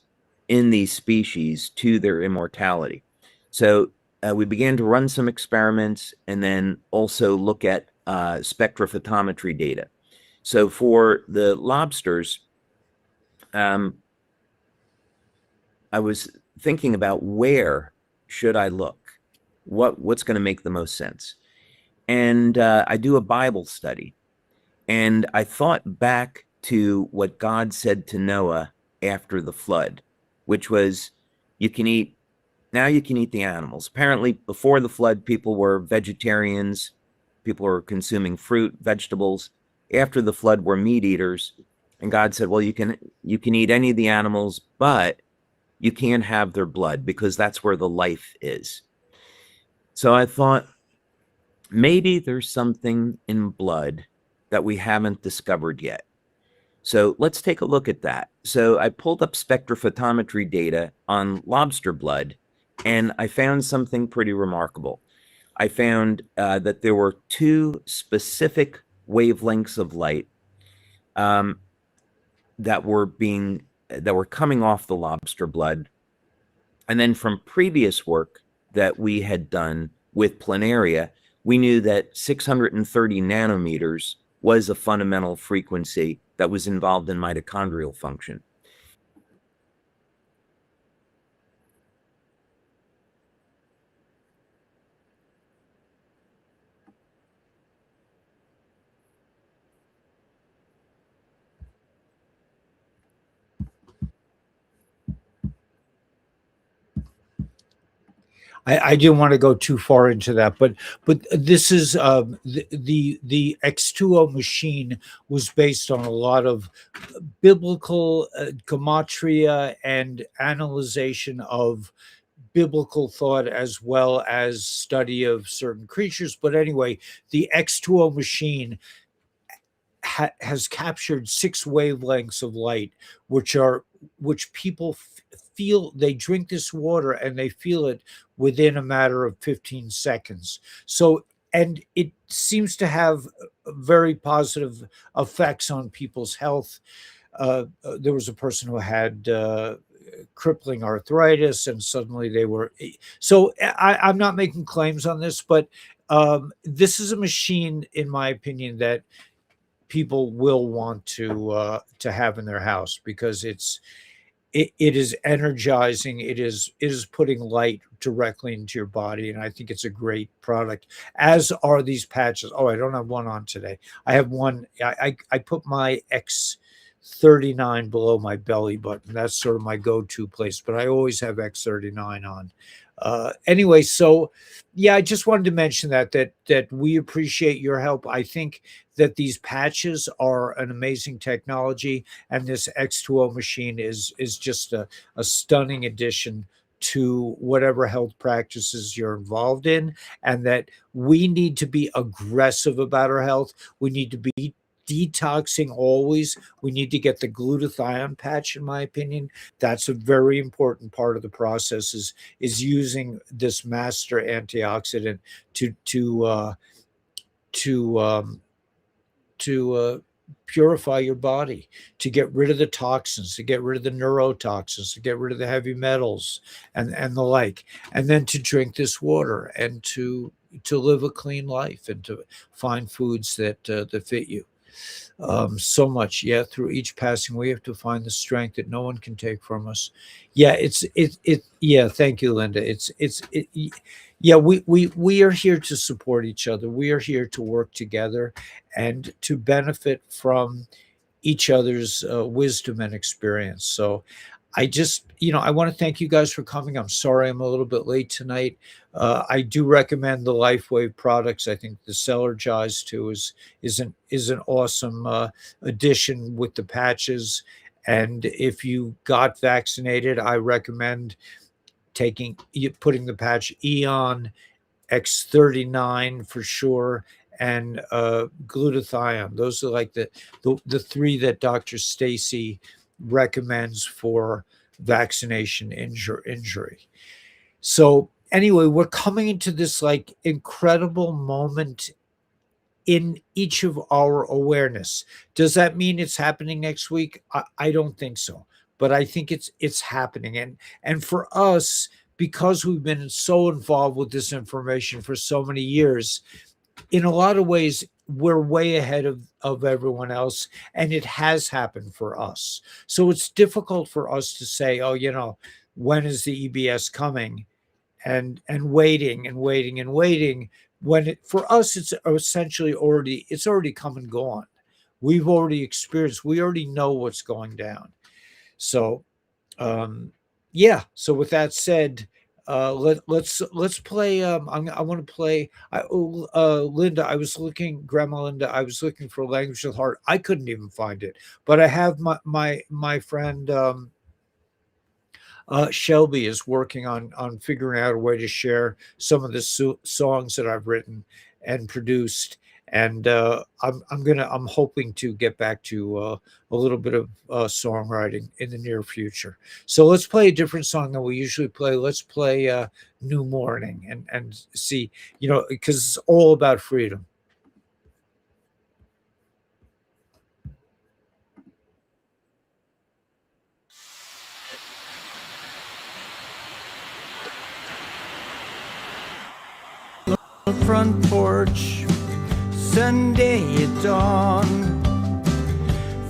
in these species to their immortality. So we began to run some experiments and then also look at spectrophotometry data. So for the lobsters, I was thinking about where should I look? What's going to make the most sense? And I do a Bible study. And I thought back to what God said to Noah after the flood, which was, you can eat the animals. Apparently, before the flood, people were vegetarians. People were consuming fruit, vegetables. After the flood, were meat eaters. And God said, well, you can eat any of the animals, but you can't have their blood, because that's where the life is. So I thought, maybe there's something in blood that we haven't discovered yet. So let's take a look at that. So I pulled up spectrophotometry data on lobster blood, and I found something pretty remarkable. I found that there were two specific wavelengths of light that were coming off the lobster blood. And then from previous work that we had done with planaria, we knew that 630 nanometers was a fundamental frequency that was involved in mitochondrial function. I didn't want to go too far into that, but this is the X2O machine was based on a lot of biblical gematria and analyzation of biblical thought, as well as study of certain creatures. But anyway, the X2O machine has captured 6 wavelengths of light, which people feel. They drink this water and they feel it within a matter of 15 seconds. So, and it seems to have very positive effects on people's health. There was a person who had crippling arthritis, and suddenly they were. So I'm not making claims on this, but this is a machine, in my opinion, that people will want to have in their house, because it is energizing. It is putting light directly into your body, and I think it's a great product. As are these patches. Oh, I don't have one on today. I have one. I put my X39 below my belly button. That's sort of my go-to place, but I always have X39 on. Anyway, so yeah, I just wanted to mention that we appreciate your help. I think that these patches are an amazing technology, and this X2O machine is just a stunning addition to whatever health practices you're involved in, and that we need to be aggressive about our health. We need to be detoxing always. We need to get the glutathione patch, in my opinion. That's a very important part of the process, is using this master antioxidant to purify your body, to get rid of the toxins, to get rid of the neurotoxins, to get rid of the heavy metals and the like, and then to drink this water and to live a clean life and to find foods that fit you. So much, yeah. Through each passing, we have to find the strength that no one can take from us. Yeah, yeah. Thank you, Linda. Yeah. We are here to support each other. We are here to work together and to benefit from each other's wisdom and experience. So I want to thank you guys for coming. I'm sorry I'm a little bit late tonight. I do recommend the LifeWave products. I think the Celergize too is an awesome addition with the patches. And if you got vaccinated, I recommend putting the patch Eon, X39 for sure, and glutathione. Those are like the three that Dr. Stacy recommends for vaccination injury. So anyway, we're coming into this like incredible moment in each of our awareness. Does that mean it's happening next week? I don't think so, but I think it's happening. And for us, because we've been so involved with this information for so many years, in a lot of ways, we're way ahead of everyone else, and it has happened for us. So it's difficult for us to say, oh, when is the EBS coming, and waiting and waiting and waiting, when for us it's essentially already come and gone. We've already experienced, we already know what's going down. So yeah, so with that said, let's play. I want to play. Linda, Grandma Linda, I was looking for Language of the Heart. I couldn't even find it, but I have my friend Shelby is working on figuring out a way to share some of the songs that I've written and produced. And I'm hoping to get back to a little bit of songwriting in the near future. So let's play a different song than we usually play. Let's play New Morning and see, because it's all about freedom. Front porch, Sunday at dawn.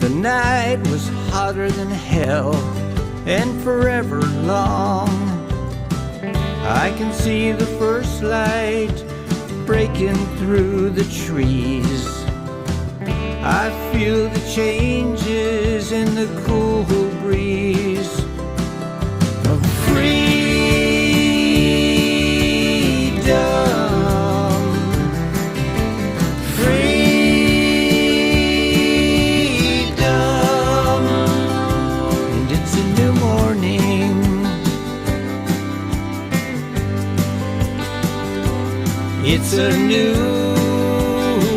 The night was hotter than hell and forever long. I can see the first light breaking through the trees. I feel the changes in the cool breeze of freedom. It's a new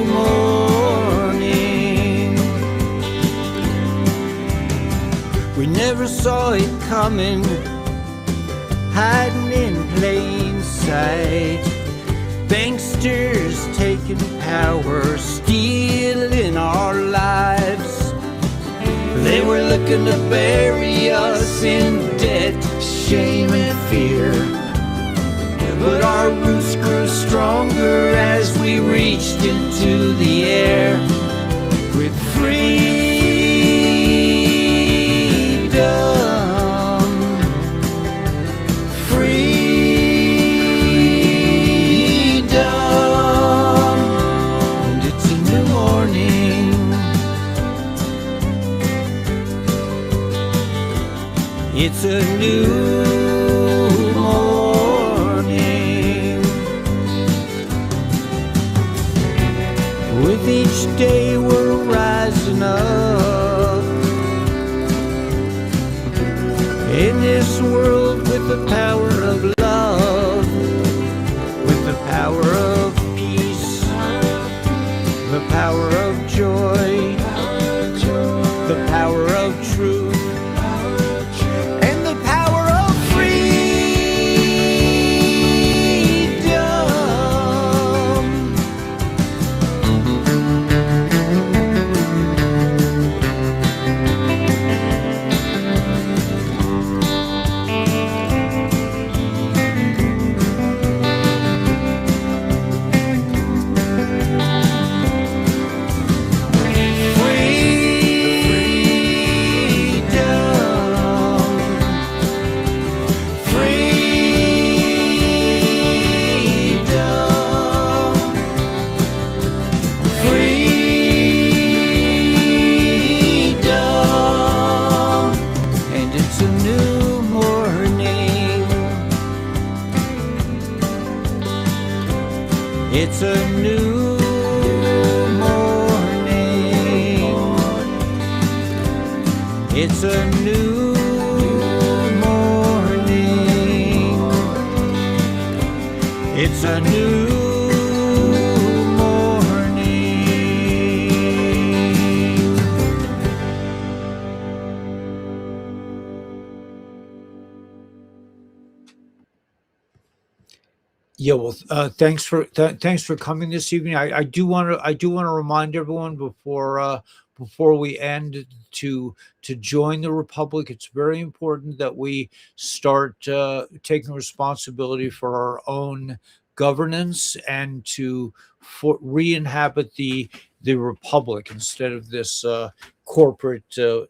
morning. We never saw it coming, hiding in plain sight. Banksters taking power, stealing our lives. They were looking to bury us in debt, shame and fear. But our roots grew stronger as we reached into the air with freedom. With each day we're rising up in this world with the power of love, with the power of peace, the power of joy, the power of truth, and the power of freedom. And it's a new morning. It's a new morning. It's a new morning. It's a new morning. Yeah, well, thanks for coming this evening. I do want to remind everyone before we end to join the Republic. It's very important that we start taking responsibility for our own governance and to re-inhabit the Republic instead of this corporate the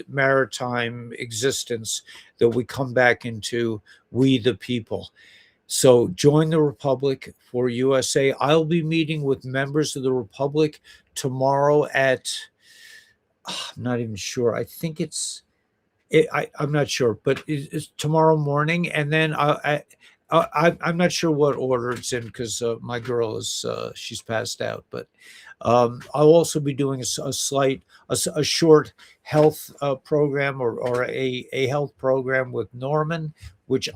maritime existence that we come back into, we the people. So join the Republic for USA. I'll be meeting with members of the Republic tomorrow at, I'm not even sure. I think I'm not sure, but it's tomorrow morning. And then I'm not sure what order it's in because my girl is, she's passed out. But I'll also be doing a short health program or a health program with Norman, which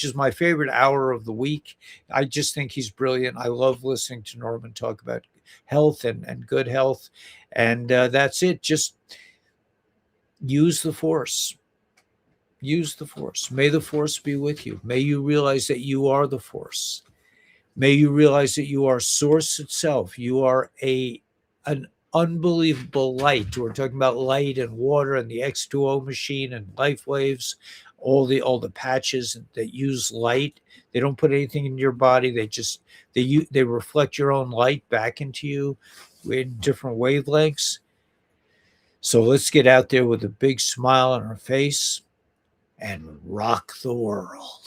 is my favorite hour of the week. I just think he's brilliant. I love listening to Norman talk about health and good health. And that's it. Just use the Force. Use the Force. May the Force be with you. May you realize that you are the Force. May you realize that you are Source itself. You are an unbelievable light. We're talking about light and water and the X2O machine and life waves, all the patches that use light. They don't put anything in your body. They reflect your own light back into you in different wavelengths. So let's get out there with a big smile on our face and rock the world.